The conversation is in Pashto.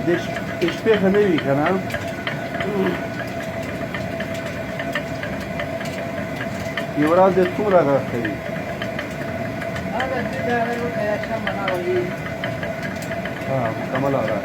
د شپې ښه نه وي که نه یوه ورځ دې څومره غږ کوي مکمل آواز